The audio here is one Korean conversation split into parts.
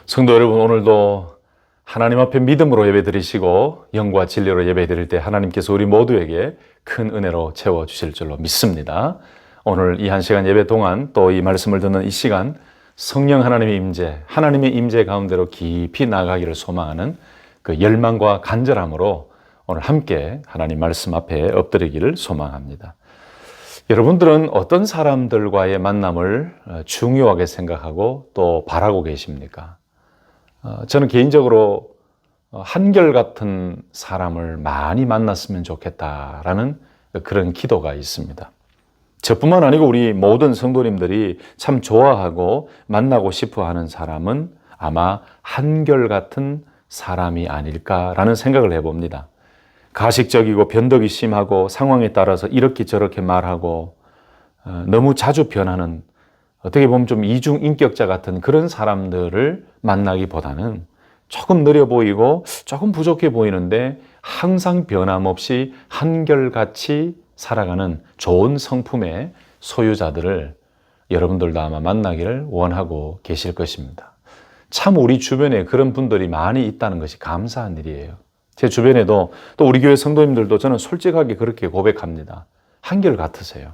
성도 여러분, 오늘도 하나님 앞에 믿음으로 예배드리시고 영과 진리로 예배드릴 때 하나님께서 우리 모두에게 큰 은혜로 채워주실 줄로 믿습니다. 오늘 이 한 시간 예배 동안 또 이 말씀을 듣는 이 시간 성령 하나님의 임재, 하나님의 임재 가운데로 깊이 나가기를 소망하는 그 열망과 간절함으로 오늘 함께 하나님 말씀 앞에 엎드리기를 소망합니다. 여러분들은 어떤 사람들과의 만남을 중요하게 생각하고 또 바라고 계십니까? 저는 개인적으로 한결같은 사람을 많이 만났으면 좋겠다라는 그런 기도가 있습니다. 저뿐만 아니고 우리 모든 성도님들이 참 좋아하고 만나고 싶어 하는 사람은 아마 한결같은 사람이 아닐까라는 생각을 해봅니다. 가식적이고 변덕이 심하고 상황에 따라서 이렇게 저렇게 말하고 너무 자주 변하는, 어떻게 보면 좀 이중인격자 같은 그런 사람들을 만나기보다는 조금 느려 보이고 조금 부족해 보이는데 항상 변함없이 한결같이 살아가는 좋은 성품의 소유자들을 여러분들도 아마 만나기를 원하고 계실 것입니다. 참 우리 주변에 그런 분들이 많이 있다는 것이 감사한 일이에요. 제 주변에도 또 우리 교회 성도님들도 저는 솔직하게 그렇게 고백합니다. 한결같으세요.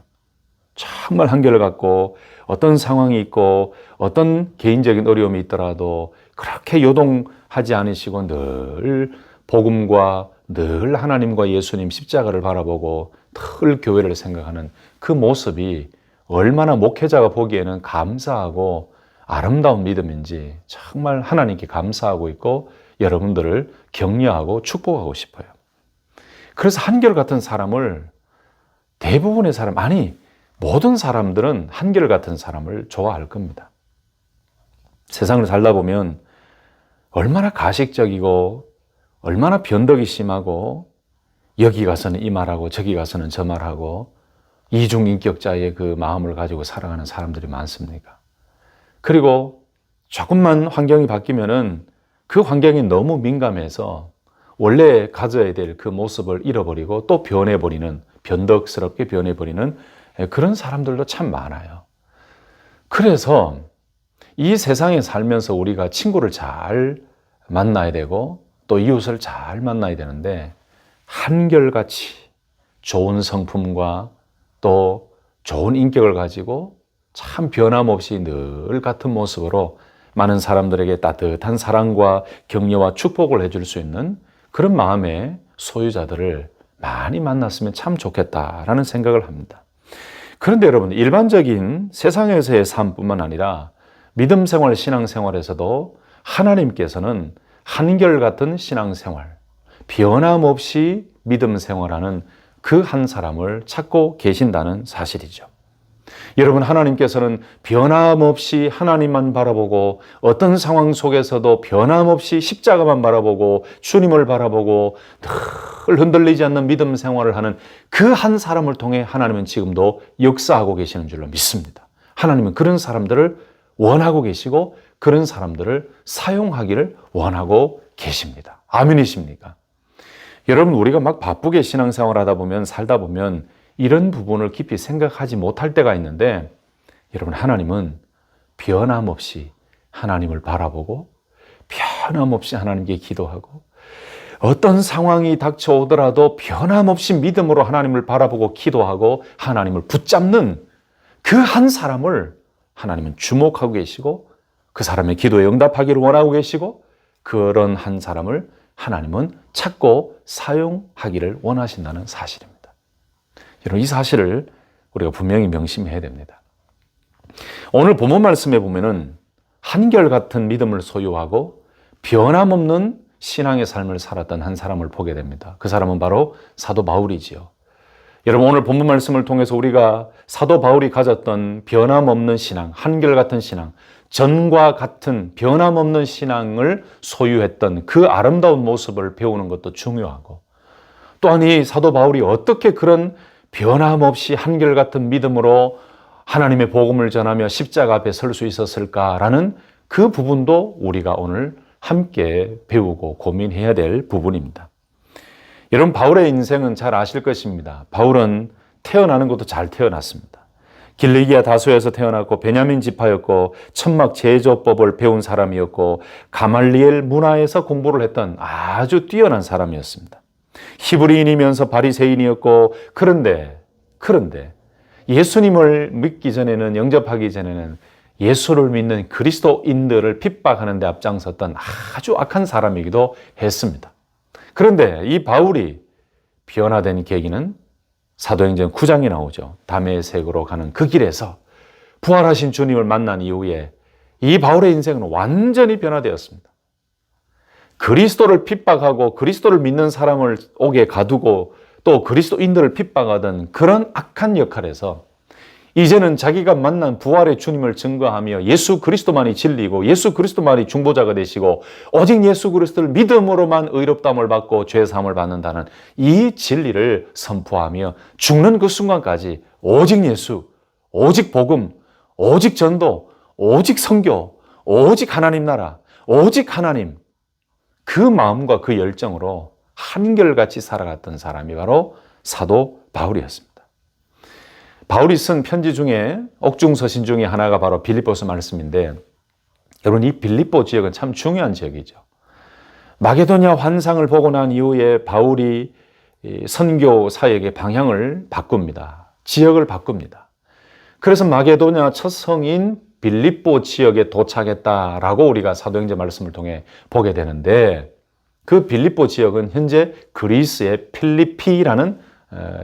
정말 한결같고 어떤 상황이 있고 어떤 개인적인 어려움이 있더라도 그렇게 요동하지 않으시고 늘 복음과 늘 하나님과 예수님 십자가를 바라보고 늘 교회를 생각하는 그 모습이 얼마나 목회자가 보기에는 감사하고 아름다운 믿음인지 정말 하나님께 감사하고 있고 여러분들을 격려하고 축복하고 싶어요. 그래서 한결같은 사람을 대부분의 사람, 아니 모든 사람들은 한결같은 사람을 좋아할 겁니다. 세상을 살다 보면 얼마나 가식적이고 얼마나 변덕이 심하고 여기 가서는 이 말하고 저기 가서는 저 말하고 이중인격자의 그 마음을 가지고 살아가는 사람들이 많습니까? 그리고 조금만 환경이 바뀌면은 그 환경이 너무 민감해서 원래 가져야 될 그 모습을 잃어버리고 또 변해버리는, 변덕스럽게 변해버리는 그런 사람들도 참 많아요. 그래서 이 세상에 살면서 우리가 친구를 잘 만나야 되고 또 이웃을 잘 만나야 되는데 한결같이 좋은 성품과 또 좋은 인격을 가지고 참 변함없이 늘 같은 모습으로 많은 사람들에게 따뜻한 사랑과 격려와 축복을 해줄 수 있는 그런 마음의 소유자들을 많이 만났으면 참 좋겠다라는 생각을 합니다. 그런데 여러분, 일반적인 세상에서의 삶뿐만 아니라 믿음 생활, 신앙 생활에서도 하나님께서는 한결같은 신앙 생활, 변함없이 믿음 생활하는 그 한 사람을 찾고 계신다는 사실이죠. 여러분, 하나님께서는 변함없이 하나님만 바라보고 어떤 상황 속에서도 변함없이 십자가만 바라보고 주님을 바라보고 늘 흔들리지 않는 믿음 생활을 하는 그 한 사람을 통해 하나님은 지금도 역사하고 계시는 줄로 믿습니다. 하나님은 그런 사람들을 원하고 계시고 그런 사람들을 사용하기를 원하고 계십니다. 아멘이십니까? 여러분, 우리가 막 바쁘게 신앙생활 하다 보면 살다 보면 이런 부분을 깊이 생각하지 못할 때가 있는데 여러분, 하나님은 변함없이 하나님을 바라보고 변함없이 하나님께 기도하고 어떤 상황이 닥쳐오더라도 변함없이 믿음으로 하나님을 바라보고 기도하고 하나님을 붙잡는 그 한 사람을 하나님은 주목하고 계시고 그 사람의 기도에 응답하기를 원하고 계시고 그런 한 사람을 하나님은 찾고 사용하기를 원하신다는 사실입니다. 여러분, 이 사실을 우리가 분명히 명심해야 됩니다. 오늘 본문 말씀에 보면은 한결같은 믿음을 소유하고 변함없는 신앙의 삶을 살았던 한 사람을 보게 됩니다. 그 사람은 바로 사도 바울이지요. 여러분, 오늘 본문 말씀을 통해서 우리가 사도 바울이 가졌던 변함없는 신앙, 한결같은 신앙, 전과 같은 변함없는 신앙을 소유했던 그 아름다운 모습을 배우는 것도 중요하고, 또한 이 사도 바울이 어떻게 그런 변함없이 한결같은 믿음으로 하나님의 복음을 전하며 십자가 앞에 설 수 있었을까라는 그 부분도 우리가 오늘 함께 배우고 고민해야 될 부분입니다. 여러분, 바울의 인생은 잘 아실 것입니다. 바울은 태어나는 것도 잘 태어났습니다. 길리기아 다소에서 태어났고 베냐민 지파였고 천막 제조법을 배운 사람이었고 가말리엘 문화에서 공부를 했던 아주 뛰어난 사람이었습니다. 히브리인이면서 바리새인이었고 그런데 예수님을 믿기 전에는 영접하기 전에는 예수를 믿는 그리스도인들을 핍박하는 데 앞장섰던 아주 악한 사람이기도 했습니다. 그런데 이 바울이 변화된 계기는 사도행전 9장에 나오죠. 다메섹으로 가는 그 길에서 부활하신 주님을 만난 이후에 이 바울의 인생은 완전히 변화되었습니다. 그리스도를 핍박하고 그리스도를 믿는 사람을 옥에 가두고 또 그리스도인들을 핍박하던 그런 악한 역할에서 이제는 자기가 만난 부활의 주님을 증거하며 예수 그리스도만이 진리고 예수 그리스도만이 중보자가 되시고 오직 예수 그리스도를 믿음으로만 의롭다함을 받고 죄사함을 받는다는 이 진리를 선포하며 죽는 그 순간까지 오직 예수, 오직 복음, 오직 전도, 오직 선교, 오직 하나님 나라, 오직 하나님, 그 마음과 그 열정으로 한결같이 살아갔던 사람이 바로 사도 바울이었습니다. 바울이 쓴 편지 중에 옥중서신 중에 하나가 바로 빌립보서 말씀인데 여러분 이 빌립보 지역은 참 중요한 지역이죠. 마게도냐 환상을 보고 난 이후에 바울이 선교 사역의 방향을 바꿉니다. 지역을 바꿉니다. 그래서 마게도냐 첫 성인 빌립보 지역에 도착했다라고 우리가 사도행전 말씀을 통해 보게 되는데 그 빌립보 지역은 현재 그리스의 필리피라는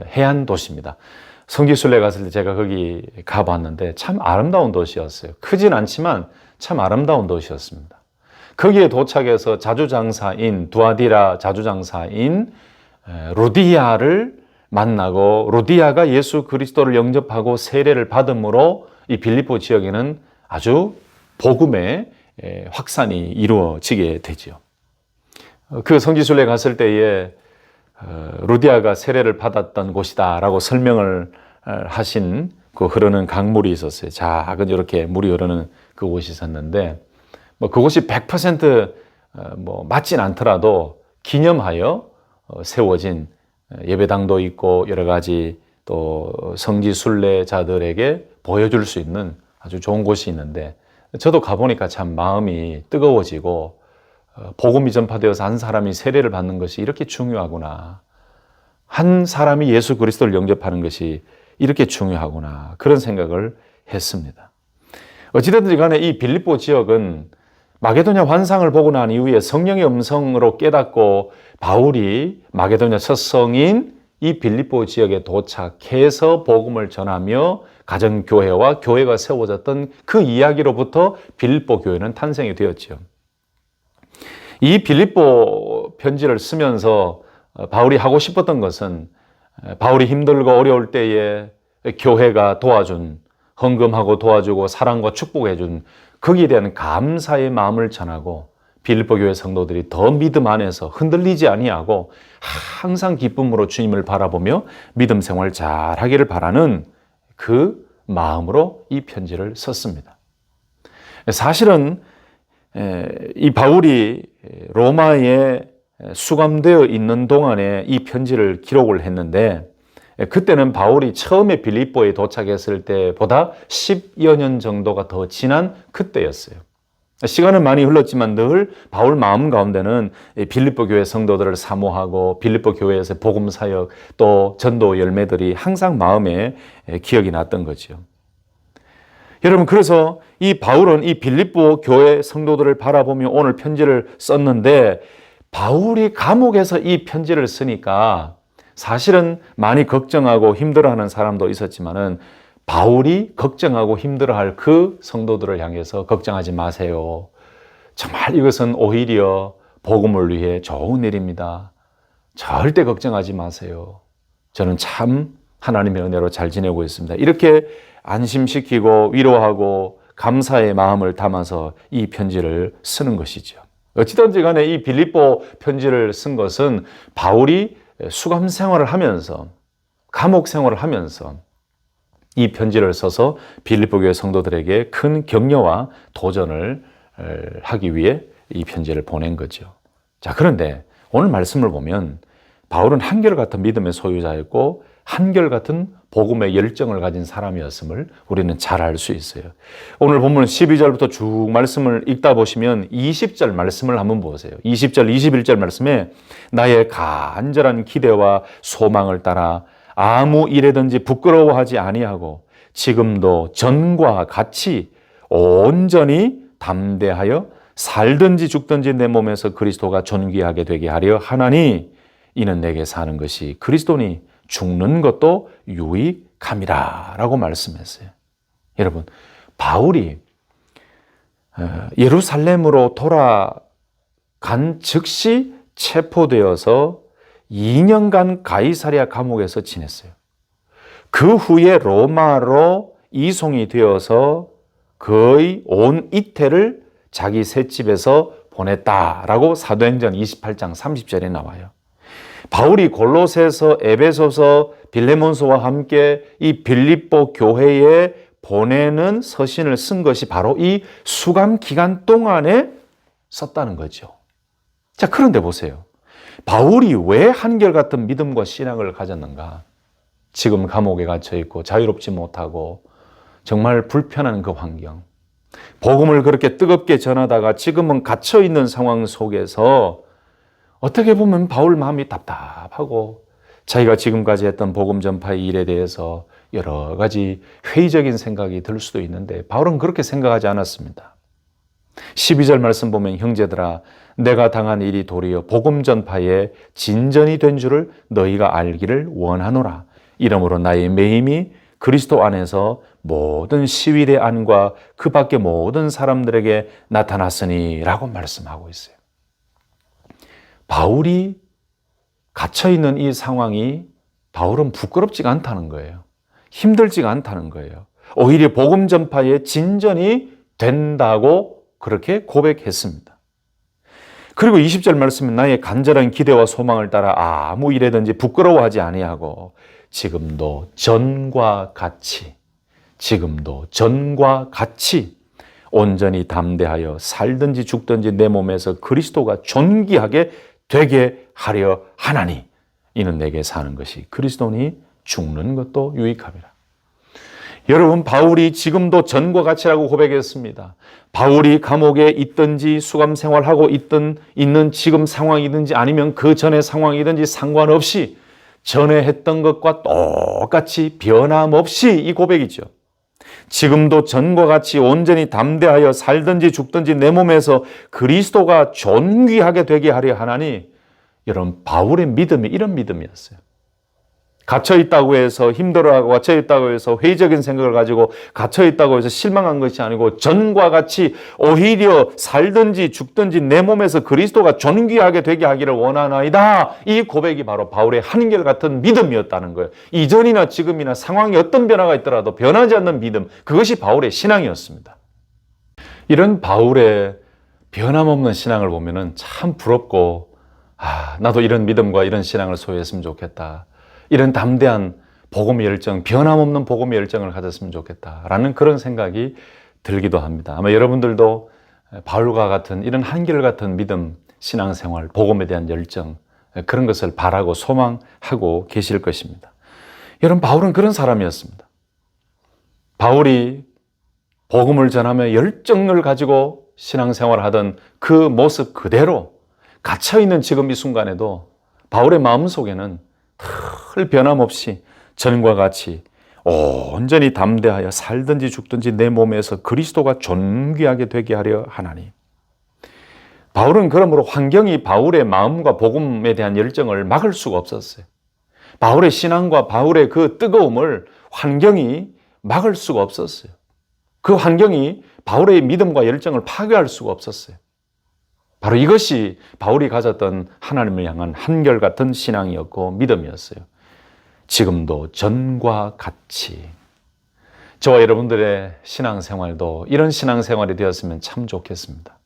해안 도시입니다. 성지순례 갔을 때 제가 거기 가봤는데 참 아름다운 도시였어요. 크진 않지만 참 아름다운 도시였습니다. 거기에 도착해서 자주장사인 두아디라 자주장사인 루디아를 만나고 루디아가 예수 그리스도를 영접하고 세례를 받음으로 이 빌립보 지역에는 아주 복음의 확산이 이루어지게 되죠. 그 성지순례 갔을 때에 루디아가 세례를 받았던 곳이다라고 설명을 하신 그 흐르는 강물이 있었어요. 작은 이렇게 물이 흐르는 그곳이 있었는데 그곳이 100% 맞진 않더라도 기념하여 세워진 예배당도 있고 여러 가지 또 성지순례자들에게 보여줄 수 있는 아주 좋은 곳이 있는데 저도 가보니까 참 마음이 뜨거워지고 복음이 전파되어서 한 사람이 세례를 받는 것이 이렇게 중요하구나. 한 사람이 예수 그리스도를 영접하는 것이 이렇게 중요하구나. 그런 생각을 했습니다. 어찌됐든지 간에 이 빌립보 지역은 마게도냐 환상을 보고 난 이후에 성령의 음성으로 깨닫고 바울이 마게도냐 첫 성인 이 빌립보 지역에 도착해서 복음을 전하며 가정교회와 교회가 세워졌던 그 이야기로부터 빌립보 교회는 탄생이 되었죠. 이 빌립보 편지를 쓰면서 바울이 하고 싶었던 것은 바울이 힘들고 어려울 때에 교회가 도와준, 헌금하고 도와주고 사랑과 축복해준 거기에 대한 감사의 마음을 전하고 빌립보 교회 성도들이 더 믿음 안에서 흔들리지 아니하고 항상 기쁨으로 주님을 바라보며 믿음 생활 잘하기를 바라는 그 마음으로 이 편지를 썼습니다. 사실은 이 바울이 로마에 수감되어 있는 동안에 이 편지를 기록을 했는데 그때는 바울이 처음에 빌립보에 도착했을 때보다 10여 년 정도가 더 지난 그때였어요. 시간은 많이 흘렀지만 늘 바울 마음 가운데는 빌립보 교회 성도들을 사모하고 빌립보 교회에서 복음 사역 또 전도 열매들이 항상 마음에 기억이 났던 거죠. 여러분 그래서 이 바울은 이 빌립보 교회 성도들을 바라보며 오늘 편지를 썼는데 바울이 감옥에서 이 편지를 쓰니까 사실은 많이 걱정하고 힘들어하는 사람도 있었지만은 바울이 걱정하고 힘들어할 그 성도들을 향해서 걱정하지 마세요. 정말 이것은 오히려 복음을 위해 좋은 일입니다. 절대 걱정하지 마세요. 저는 참 하나님의 은혜로 잘 지내고 있습니다. 이렇게 안심시키고 위로하고 감사의 마음을 담아서 이 편지를 쓰는 것이죠. 어찌든지 간에 이 빌립보 편지를 쓴 것은 바울이 수감 생활을 하면서 감옥 생활을 하면서 이 편지를 써서 빌립보 교회 성도들에게 큰 격려와 도전을 하기 위해 이 편지를 보낸 거죠. 자, 그런데 오늘 말씀을 보면 바울은 한결같은 믿음의 소유자였고 한결같은 복음의 열정을 가진 사람이었음을 우리는 잘 알 수 있어요. 오늘 본문 12절부터 쭉 말씀을 읽다 보시면 20절 말씀을 한번 보세요. 20절, 21절 말씀에 나의 간절한 기대와 소망을 따라 아무 일에든지 부끄러워하지 아니하고 지금도 전과 같이 온전히 담대하여 살든지 죽든지 내 몸에서 그리스도가 존귀하게 되게 하려 하나니 이는 내게 사는 것이 그리스도니 죽는 것도 유익함이라 라고 말씀했어요. 여러분, 바울이 예루살렘으로 돌아간 즉시 체포되어서 2년간 가이사랴 감옥에서 지냈어요. 그 후에 로마로 이송이 되어서 거의 온 이태를 자기 셋집에서 보냈다라고 사도행전 28장 30절에 나와요. 바울이 골로새서, 에베소서, 빌레몬서와 함께 이 빌립보 교회에 보내는 서신을 쓴 것이 바로 이 수감 기간 동안에 썼다는 거죠. 자, 그런데 보세요. 바울이 왜 한결같은 믿음과 신앙을 가졌는가? 지금 감옥에 갇혀 있고 자유롭지 못하고 정말 불편한 그 환경. 복음을 그렇게 뜨겁게 전하다가 지금은 갇혀 있는 상황 속에서 어떻게 보면 바울 마음이 답답하고 자기가 지금까지 했던 복음 전파의 일에 대해서 여러 가지 회의적인 생각이 들 수도 있는데 바울은 그렇게 생각하지 않았습니다. 12절 말씀 보면 형제들아 내가 당한 일이 도리어 복음 전파에 진전이 된 줄을 너희가 알기를 원하노라. 이러므로 나의 매임이 그리스도 안에서 모든 시위대 안과 그 밖의 모든 사람들에게 나타났으니 라고 말씀하고 있어요. 바울이 갇혀있는 이 상황이 바울은 부끄럽지가 않다는 거예요. 힘들지가 않다는 거예요. 오히려 복음 전파에 진전이 된다고 그렇게 고백했습니다. 그리고 20절 말씀은 나의 간절한 기대와 소망을 따라 아무 일에든지 부끄러워하지 아니하고 지금도 전과 같이 온전히 담대하여 살든지 죽든지 내 몸에서 그리스도가 존귀하게 되게 하려 하나니 이는 내게 사는 것이 그리스도니 죽는 것도 유익함이라. 여러분, 바울이 지금도 전과 같이라고 고백했습니다. 바울이 감옥에 있든지 수감 생활하고 있는 지금 상황이든지 아니면 그 전의 상황이든지 상관없이 전에 했던 것과 똑같이 변함없이 이 고백이죠. 지금도 전과 같이 온전히 담대하여 살든지 죽든지 내 몸에서 그리스도가 존귀하게 되게 하려 하나니, 여러분, 바울의 믿음이 이런 믿음이었어요. 갇혀있다고 해서 힘들어하고 갇혀있다고 해서 회의적인 생각을 가지고 갇혀있다고 해서 실망한 것이 아니고 전과 같이 오히려 살든지 죽든지 내 몸에서 그리스도가 존귀하게 되게 하기를 원하나이다. 이 고백이 바로 바울의 한결같은 믿음이었다는 거예요. 이전이나 지금이나 상황이 어떤 변화가 있더라도 변하지 않는 믿음, 그것이 바울의 신앙이었습니다. 이런 바울의 변함없는 신앙을 보면은 참 부럽고, 나도 이런 믿음과 이런 신앙을 소유했으면 좋겠다. 이런 담대한 복음의 열정, 변함없는 복음의 열정을 가졌으면 좋겠다라는 그런 생각이 들기도 합니다. 아마 여러분들도 바울과 같은 이런 한결같은 믿음, 신앙생활, 복음에 대한 열정, 그런 것을 바라고 소망하고 계실 것입니다. 여러분, 바울은 그런 사람이었습니다. 바울이 복음을 전하며 열정을 가지고 신앙생활을 하던 그 모습 그대로 갇혀있는 지금 이 순간에도 바울의 마음속에는 늘 변함없이 전과 같이 온전히 담대하여 살든지 죽든지 내 몸에서 그리스도가 존귀하게 되게 하려 하나니. 바울은 그러므로 환경이 바울의 마음과 복음에 대한 열정을 막을 수가 없었어요. 바울의 신앙과 바울의 그 뜨거움을 환경이 막을 수가 없었어요. 그 환경이 바울의 믿음과 열정을 파괴할 수가 없었어요. 바로 이것이 바울이 가졌던 하나님을 향한 한결같은 신앙이었고 믿음이었어요. 지금도 전과 같이. 저와 여러분들의 신앙생활도 이런 신앙생활이 되었으면 참 좋겠습니다.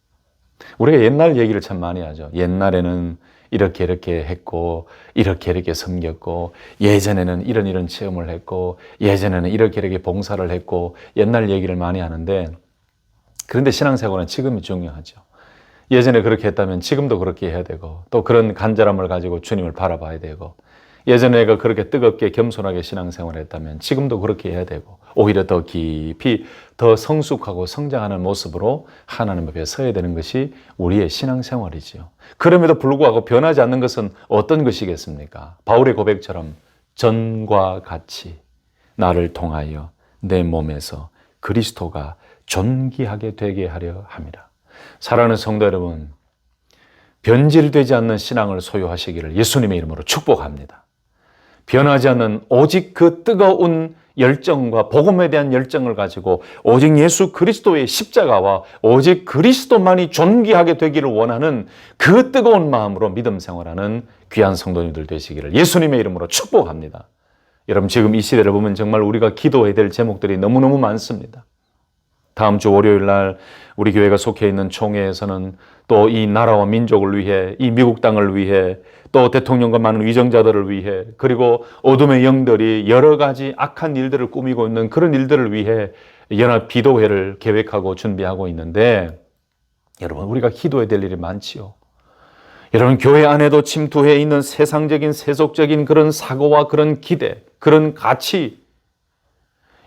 우리가 옛날 얘기를 참 많이 하죠. 옛날에는 이렇게 했고, 이렇게 섬겼고, 예전에는 이런 체험을 했고, 예전에는 이렇게 봉사를 했고, 옛날 얘기를 많이 하는데, 그런데 신앙생활은 지금이 중요하죠. 예전에 그렇게 했다면 지금도 그렇게 해야 되고, 또 그런 간절함을 가지고 주님을 바라봐야 되고, 예전에 내가 그렇게 뜨겁게 겸손하게 신앙생활을 했다면 지금도 그렇게 해야 되고 오히려 더 깊이 더 성숙하고 성장하는 모습으로 하나님 앞에 서야 되는 것이 우리의 신앙생활이지요. 그럼에도 불구하고 변하지 않는 것은 어떤 것이겠습니까? 바울의 고백처럼 전과 같이 나를 통하여 내 몸에서 그리스도가 존귀하게 되게 하려 함이라. 사랑하는 성도 여러분, 변질되지 않는 신앙을 소유하시기를 예수님의 이름으로 축복합니다. 변하지 않는 오직 그 뜨거운 열정과 복음에 대한 열정을 가지고 오직 예수 그리스도의 십자가와 오직 그리스도만이 존귀하게 되기를 원하는 그 뜨거운 마음으로 믿음 생활하는 귀한 성도님들 되시기를 예수님의 이름으로 축복합니다. 여러분, 지금 이 시대를 보면 정말 우리가 기도해야 될 제목들이 너무너무 많습니다. 다음 주 월요일 날 우리 교회가 속해 있는 총회에서는 또 이 나라와 민족을 위해, 이 미국 땅을 위해, 또 대통령과 많은 위정자들을 위해, 그리고 어둠의 영들이 여러 가지 악한 일들을 꾸미고 있는 그런 일들을 위해 연합 기도회를 계획하고 준비하고 있는데, 여러분, 우리가 기도해야 될 일이 많지요. 여러분, 교회 안에도 침투해 있는 세상적인 세속적인 그런 사고와 그런 기대, 그런 가치,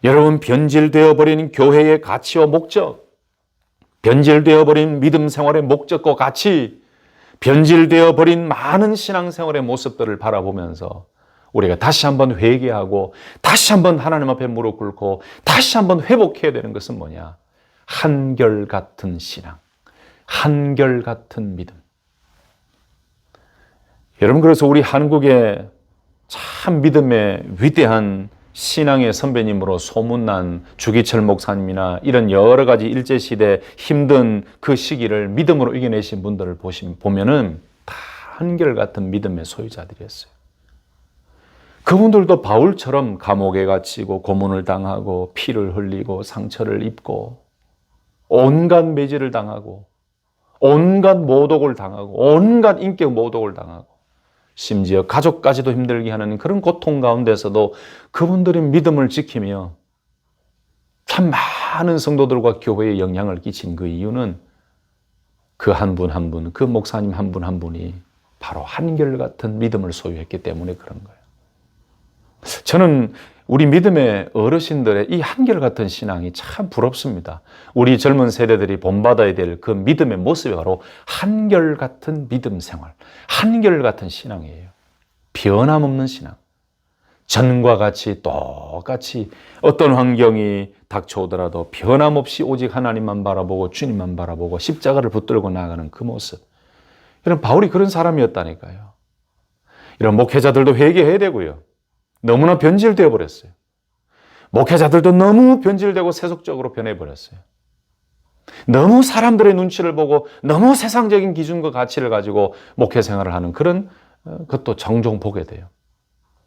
여러분, 변질되어 버린 교회의 가치와 목적, 변질되어 버린 믿음 생활의 목적과 가치, 변질되어 버린 많은 신앙생활의 모습들을 바라보면서 우리가 다시 한번 회개하고 다시 한번 하나님 앞에 무릎 꿇고 다시 한번 회복해야 되는 것은 뭐냐? 한결같은 신앙, 한결같은 믿음. 여러분, 그래서 우리 한국의 참 믿음의 위대한 신앙의 선배님으로 소문난 주기철 목사님이나 이런 여러 가지 일제시대 힘든 그 시기를 믿음으로 이겨내신 분들을 보면은 다 한결같은 믿음의 소유자들이었어요. 그분들도 바울처럼 감옥에 갇히고 고문을 당하고 피를 흘리고 상처를 입고 온갖 매질을 당하고 온갖 모독을 당하고 온갖 인격 모독을 당하고 심지어 가족까지도 힘들게 하는 그런 고통 가운데서도 그분들의 믿음을 지키며 참 많은 성도들과 교회에 영향을 끼친 그 이유는 그 한 분 한 분, 그 목사님 한 분 한 분이 바로 한결같은 믿음을 소유했기 때문에 그런 거예요. 저는 우리 믿음의 어르신들의 이 한결같은 신앙이 참 부럽습니다. 우리 젊은 세대들이 본받아야 될 그 믿음의 모습이 바로 한결같은 믿음 생활, 한결같은 신앙이에요. 변함없는 신앙. 전과 같이 똑같이 어떤 환경이 닥쳐오더라도 변함없이 오직 하나님만 바라보고 주님만 바라보고 십자가를 붙들고 나아가는 그 모습. 이런 바울이 그런 사람이었다니까요. 이런 목회자들도 회개해야 되고요. 너무나 변질되어 버렸어요. 목회자들도 너무 변질되고 세속적으로 변해버렸어요. 너무 사람들의 눈치를 보고 너무 세상적인 기준과 가치를 가지고 목회 생활을 하는 그런 것도 종종 보게 돼요.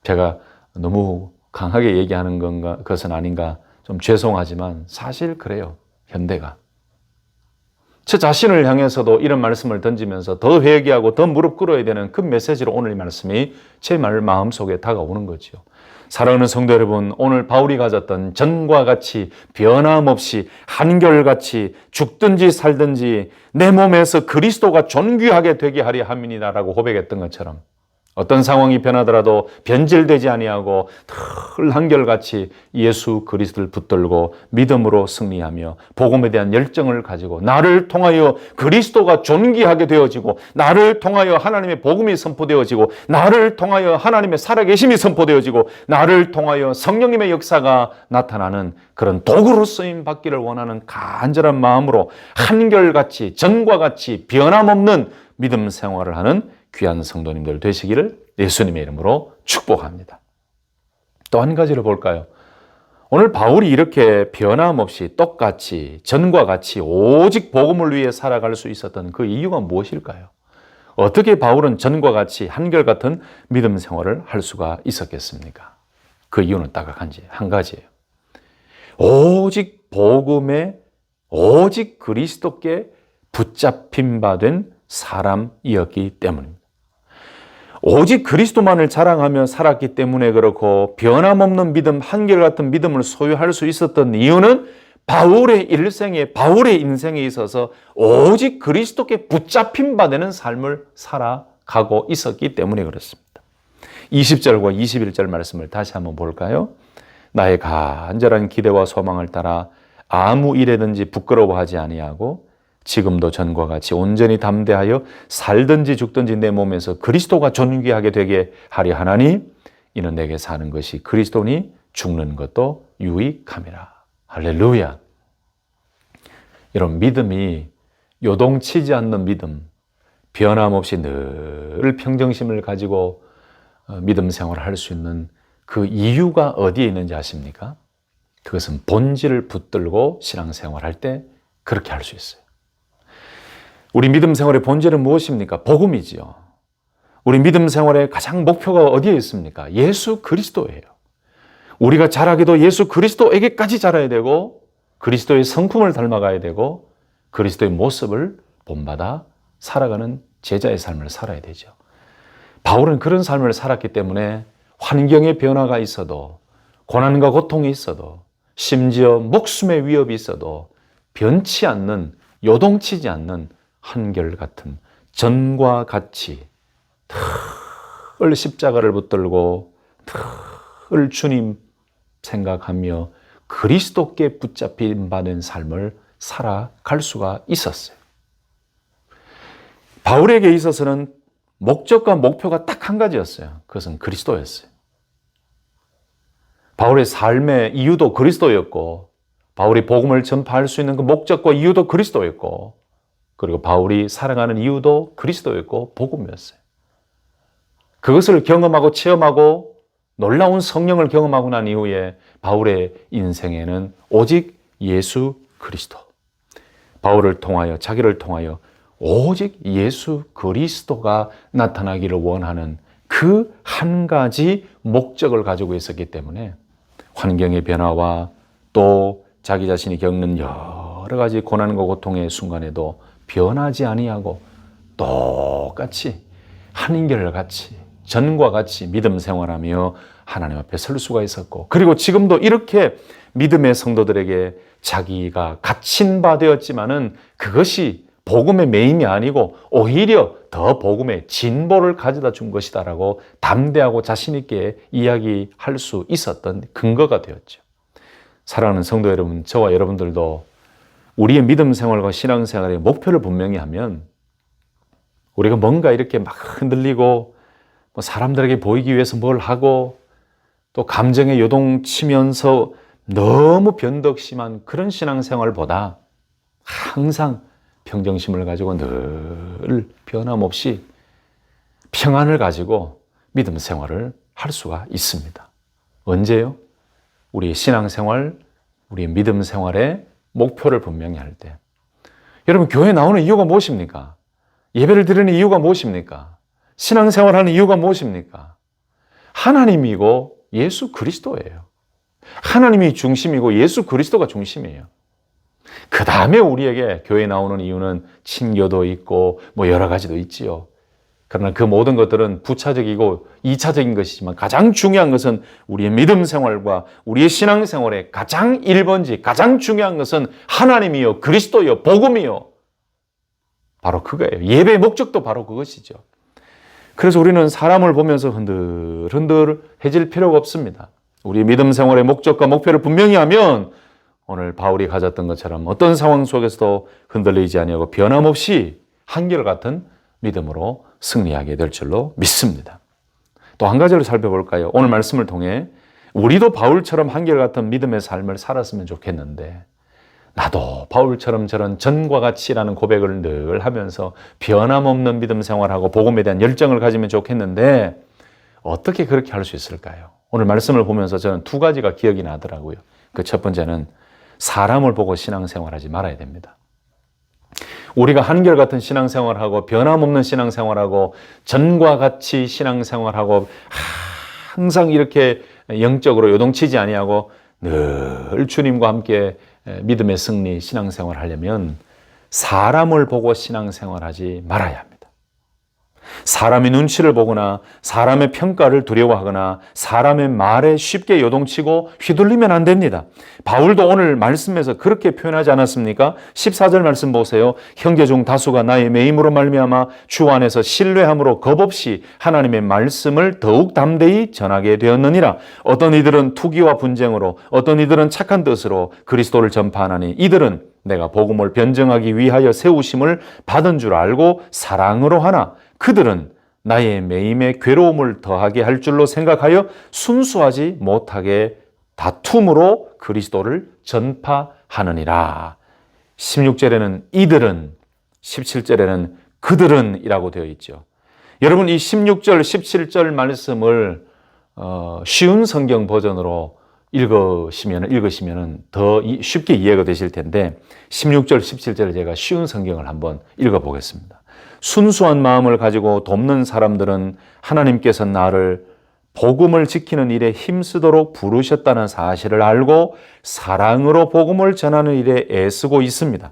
제가 너무 강하게 얘기하는 것은 아닌가 좀 죄송하지만 사실 그래요. 현대가. 제 자신을 향해서도 이런 말씀을 던지면서 더 회개하고 더 무릎 꿇어야 되는 그 메시지로 오늘 이 말씀이 제 마음속에 다가오는 거죠. 사랑하는 성도 여러분, 오늘 바울이 가졌던 전과 같이 변함없이 한결같이 죽든지 살든지 내 몸에서 그리스도가 존귀하게 되게 하려 함이니라라고 고백했던 것처럼 어떤 상황이 변하더라도 변질되지 아니하고 늘 한결같이 예수 그리스도를 붙들고 믿음으로 승리하며 복음에 대한 열정을 가지고 나를 통하여 그리스도가 존귀하게 되어지고 나를 통하여 하나님의 복음이 선포되어지고 나를 통하여 하나님의 살아계심이 선포되어지고 나를 통하여 성령님의 역사가 나타나는 그런 도구로 쓰임 받기를 원하는 간절한 마음으로 한결같이 전과 같이 변함없는 믿음 생활을 하는 귀한 성도님들 되시기를 예수님의 이름으로 축복합니다. 또 한 가지를 볼까요? 오늘 바울이 이렇게 변함없이 똑같이 전과 같이 오직 복음을 위해 살아갈 수 있었던 그 이유가 무엇일까요? 어떻게 바울은 전과 같이 한결같은 믿음 생활을 할 수가 있었겠습니까? 그 이유는 딱 한 가지예요. 오직 복음에 오직 그리스도께 붙잡힌 바 된 사람이었기 때문입니다. 오직 그리스도만을 자랑하며 살았기 때문에 그렇고 변함없는 믿음, 한결같은 믿음을 소유할 수 있었던 이유는 바울의 일생에, 바울의 인생에 있어서 오직 그리스도께 붙잡힌 바 되는 삶을 살아가고 있었기 때문에 그렇습니다. 20절과 21절 말씀을 다시 한번 볼까요? 나의 간절한 기대와 소망을 따라 아무 일에든지 부끄러워하지 아니하고 지금도 전과 같이 온전히 담대하여 살든지 죽든지 내 몸에서 그리스도가 존귀하게 되게 하리 하나니 이는 내게 사는 것이 그리스도니 죽는 것도 유익함이라. 할렐루야. 여러분, 믿음이 요동치지 않는 믿음, 변함없이 늘 평정심을 가지고 믿음 생활을 할 수 있는 그 이유가 어디에 있는지 아십니까? 그것은 본질을 붙들고 신앙생활할 때 그렇게 할 수 있어요. 우리 믿음 생활의 본질은 무엇입니까? 복음이지요. 우리 믿음 생활의 가장 목표가 어디에 있습니까? 예수 그리스도예요. 우리가 자라기도 예수 그리스도에게까지 자라야 되고 그리스도의 성품을 닮아가야 되고 그리스도의 모습을 본받아 살아가는 제자의 삶을 살아야 되죠. 바울은 그런 삶을 살았기 때문에 환경의 변화가 있어도 고난과 고통이 있어도 심지어 목숨의 위협이 있어도 변치 않는, 요동치지 않는 한결같은 전과 같이 늘 십자가를 붙들고 늘 주님 생각하며 그리스도께 붙잡힌 받은 삶을 살아갈 수가 있었어요. 바울에게 있어서는 목적과 목표가 딱 한 가지였어요. 그것은 그리스도였어요. 바울의 삶의 이유도 그리스도였고 바울이 복음을 전파할 수 있는 그 목적과 이유도 그리스도였고 그리고 바울이 살아가는 이유도 그리스도였고 복음이었어요. 그것을 경험하고 체험하고 놀라운 성령을 경험하고 난 이후에 바울의 인생에는 오직 예수 그리스도, 바울을 통하여 자기를 통하여 오직 예수 그리스도가 나타나기를 원하는 그 한 가지 목적을 가지고 있었기 때문에 환경의 변화와 또 자기 자신이 겪는 여러 가지 고난과 고통의 순간에도 변하지 아니하고 똑같이 한결같이 전과 같이 믿음 생활하며 하나님 앞에 설 수가 있었고 그리고 지금도 이렇게 믿음의 성도들에게 자기가 갇힌 바 되었지만은 그것이 복음의 매임이 아니고 오히려 더 복음의 진보를 가져다 준 것이다라고 담대하고 자신 있게 이야기할 수 있었던 근거가 되었죠. 사랑하는 성도 여러분, 저와 여러분들도 우리의 믿음 생활과 신앙 생활의 목표를 분명히 하면 우리가 뭔가 이렇게 막 흔들리고 사람들에게 보이기 위해서 뭘 하고 또 감정에 요동치면서 너무 변덕심한 그런 신앙 생활보다 항상 평정심을 가지고 늘 변함없이 평안을 가지고 믿음 생활을 할 수가 있습니다. 언제요? 우리의 신앙 생활, 우리의 믿음 생활의 목표를 분명히 할 때. 여러분, 교회 나오는 이유가 무엇입니까? 예배를 드리는 이유가 무엇입니까? 신앙 생활하는 이유가 무엇입니까? 하나님이고 예수 그리스도예요. 하나님이 중심이고 예수 그리스도가 중심이에요. 그 다음에 우리에게 교회 나오는 이유는 친교도 있고 뭐 여러 가지도 있지요. 그러나 그 모든 것들은 부차적이고 2차적인 것이지만 가장 중요한 것은 우리의 믿음 생활과 우리의 신앙 생활의 가장 1번지, 가장 중요한 것은 하나님이요, 그리스도요, 복음이요. 바로 그거예요. 예배의 목적도 바로 그것이죠. 그래서 우리는 사람을 보면서 흔들흔들해질 필요가 없습니다. 우리 믿음 생활의 목적과 목표를 분명히 하면 오늘 바울이 가졌던 것처럼 어떤 상황 속에서도 흔들리지 아니하고 변함없이 한결같은 믿음으로 승리하게 될 줄로 믿습니다. 또 한 가지를 살펴볼까요? 오늘 말씀을 통해 우리도 바울처럼 한결같은 믿음의 삶을 살았으면 좋겠는데 나도 바울처럼 저런 전과 같이라는 고백을 늘 하면서 변함없는 믿음 생활하고 복음에 대한 열정을 가지면 좋겠는데 어떻게 그렇게 할 수 있을까요? 오늘 말씀을 보면서 저는 두 가지가 기억이 나더라고요. 그 첫 번째는 사람을 보고 신앙생활하지 말아야 됩니다. 우리가 한결같은 신앙생활하고 변함없는 신앙생활하고 전과 같이 신앙생활하고 항상 이렇게 영적으로 요동치지 아니하고 늘 주님과 함께 믿음의 승리 신앙생활을 하려면 사람을 보고 신앙생활하지 말아야 합니다. 사람의 눈치를 보거나 사람의 평가를 두려워하거나 사람의 말에 쉽게 요동치고 휘둘리면 안 됩니다. 바울도 오늘 말씀에서 그렇게 표현하지 않았습니까? 14절 말씀 보세요. 형제 중 다수가 나의 매임으로 말미암아 주 안에서 신뢰함으로 겁없이 하나님의 말씀을 더욱 담대히 전하게 되었느니라. 어떤 이들은 투기와 분쟁으로, 어떤 이들은 착한 뜻으로 그리스도를 전파하나니 이들은 내가 복음을 변증하기 위하여 세우심을 받은 줄 알고 사랑으로 하나 그들은 나의 매임에 괴로움을 더하게 할 줄로 생각하여 순수하지 못하게 다툼으로 그리스도를 전파하느니라. 16절에는 이들은, 17절에는 그들은 이라고 되어 있죠. 여러분, 이 16절, 17절 말씀을 쉬운 성경 버전으로 읽으시면 더 쉽게 이해가 되실 텐데 16절, 17절을 제가 쉬운 성경을 한번 읽어보겠습니다. 순수한 마음을 가지고 돕는 사람들은 하나님께서 나를 복음을 지키는 일에 힘쓰도록 부르셨다는 사실을 알고 사랑으로 복음을 전하는 일에 애쓰고 있습니다.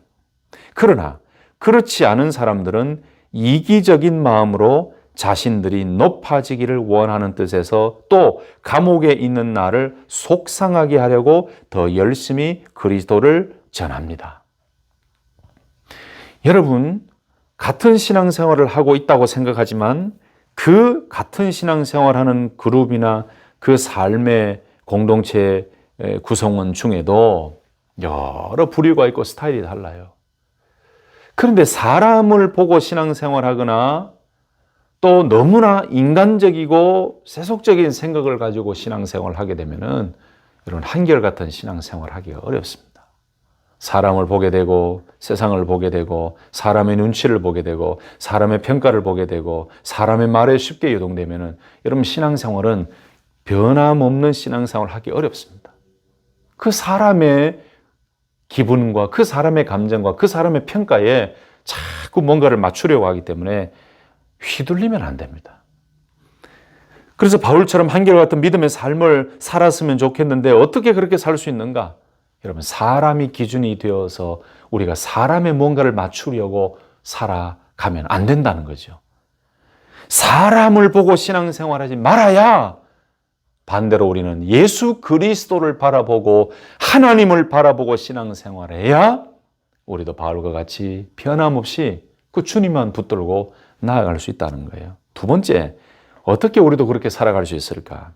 그러나 그렇지 않은 사람들은 이기적인 마음으로 자신들이 높아지기를 원하는 뜻에서 또 감옥에 있는 나를 속상하게 하려고 더 열심히 그리스도를 전합니다. 여러분, 같은 신앙생활을 하고 있다고 생각하지만 그 같은 신앙생활하는 그룹이나 그 삶의 공동체 구성원 중에도 여러 부류가 있고 스타일이 달라요. 그런데 사람을 보고 신앙생활하거나 또 너무나 인간적이고 세속적인 생각을 가지고 신앙생활을 하게 되면은 이런 한결같은 신앙생활을 하기가 어렵습니다. 사람을 보게 되고 세상을 보게 되고 사람의 눈치를 보게 되고 사람의 평가를 보게 되고 사람의 말에 쉽게 요동되면은 여러분 신앙생활은 변함없는 신앙생활을 하기 어렵습니다. 그 사람의 기분과 그 사람의 감정과 그 사람의 평가에 자꾸 뭔가를 맞추려고 하기 때문에 휘둘리면 안 됩니다. 그래서 바울처럼 한결같은 믿음의 삶을 살았으면 좋겠는데 어떻게 그렇게 살 수 있는가? 여러분, 사람이 기준이 되어서 우리가 사람의 뭔가를 맞추려고 살아가면 안 된다는 거죠. 사람을 보고 신앙생활하지 말아야 반대로 우리는 예수 그리스도를 바라보고 하나님을 바라보고 신앙생활해야 우리도 바울과 같이 변함없이 그 주님만 붙들고 나아갈 수 있다는 거예요. 두 번째, 어떻게 우리도 그렇게 살아갈 수 있을까?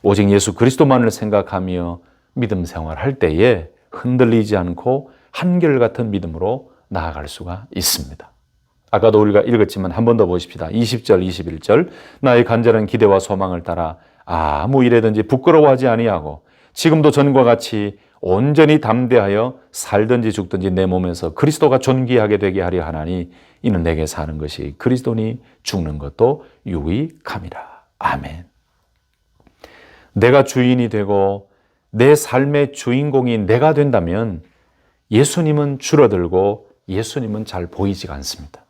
오직 예수 그리스도만을 생각하며 믿음 생활할 때에 흔들리지 않고 한결같은 믿음으로 나아갈 수가 있습니다. 아까도 우리가 읽었지만 한 번 더 보십시다. 20절, 21절. 나의 간절한 기대와 소망을 따라 아무 일에든지 부끄러워하지 아니하고 지금도 전과 같이 온전히 담대하여 살든지 죽든지 내 몸에서 그리스도가 존귀하게 되게 하려 하나니 이는 내게 사는 것이 그리스도니 죽는 것도 유익함이라. 아멘. 내가 주인이 되고 내 삶의 주인공이 내가 된다면 예수님은 줄어들고 예수님은 잘 보이지가 않습니다.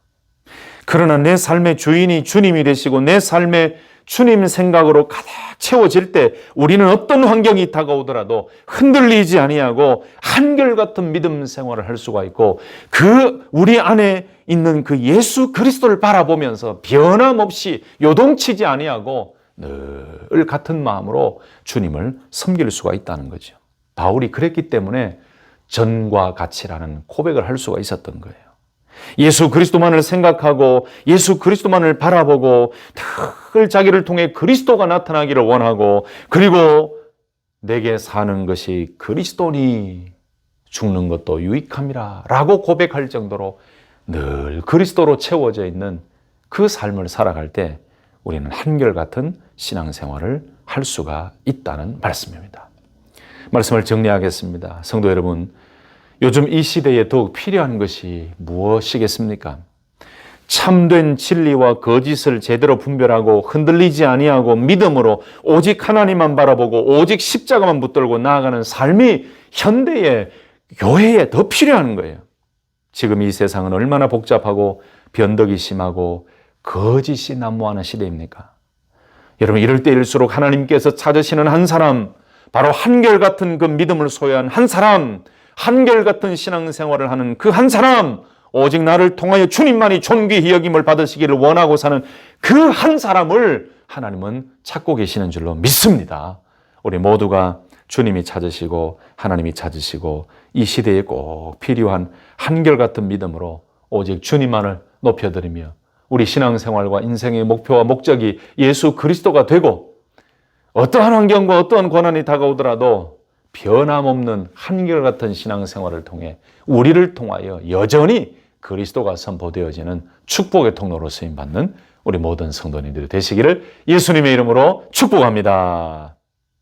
그러나 내 삶의 주인이 주님이 되시고 내 삶의 주님 생각으로 가득 채워질 때 우리는 어떤 환경이 다가오더라도 흔들리지 아니하고 한결같은 믿음 생활을 할 수가 있고 그 우리 안에 있는 그 예수 그리스도를 바라보면서 변함없이 요동치지 아니하고 늘 같은 마음으로 주님을 섬길 수가 있다는 거죠. 바울이 그랬기 때문에 전과 같이라는 고백을 할 수가 있었던 거예요. 예수 그리스도만을 생각하고 예수 그리스도만을 바라보고 늘 자기를 통해 그리스도가 나타나기를 원하고 그리고 내게 사는 것이 그리스도니 죽는 것도 유익함이라 라고 고백할 정도로 늘 그리스도로 채워져 있는 그 삶을 살아갈 때 우리는 한결같은 신앙생활을 할 수가 있다는 말씀입니다. 말씀을 정리하겠습니다. 성도 여러분, 요즘 이 시대에 더욱 필요한 것이 무엇이겠습니까? 참된 진리와 거짓을 제대로 분별하고 흔들리지 아니하고 믿음으로 오직 하나님만 바라보고 오직 십자가만 붙들고 나아가는 삶이 현대의 교회에 더 필요한 거예요. 지금 이 세상은 얼마나 복잡하고 변덕이 심하고 거짓이 난무하는 시대입니까? 여러분, 이럴 때일수록 하나님께서 찾으시는 한 사람, 바로 한결같은 그 믿음을 소유한 한 사람, 한결같은 신앙생활을 하는 그 한 사람, 오직 나를 통하여 주님만이 존귀히 여김을 받으시기를 원하고 사는 그 한 사람을 하나님은 찾고 계시는 줄로 믿습니다. 우리 모두가 주님이 찾으시고 하나님이 찾으시고 이 시대에 꼭 필요한 한결같은 믿음으로 오직 주님만을 높여드리며 우리 신앙생활과 인생의 목표와 목적이 예수 그리스도가 되고 어떠한 환경과 어떠한 고난이 다가오더라도 변함없는 한결같은 신앙생활을 통해 우리를 통하여 여전히 그리스도가 선포되어지는 축복의 통로로 쓰임받는 우리 모든 성도님들이 되시기를 예수님의 이름으로 축복합니다.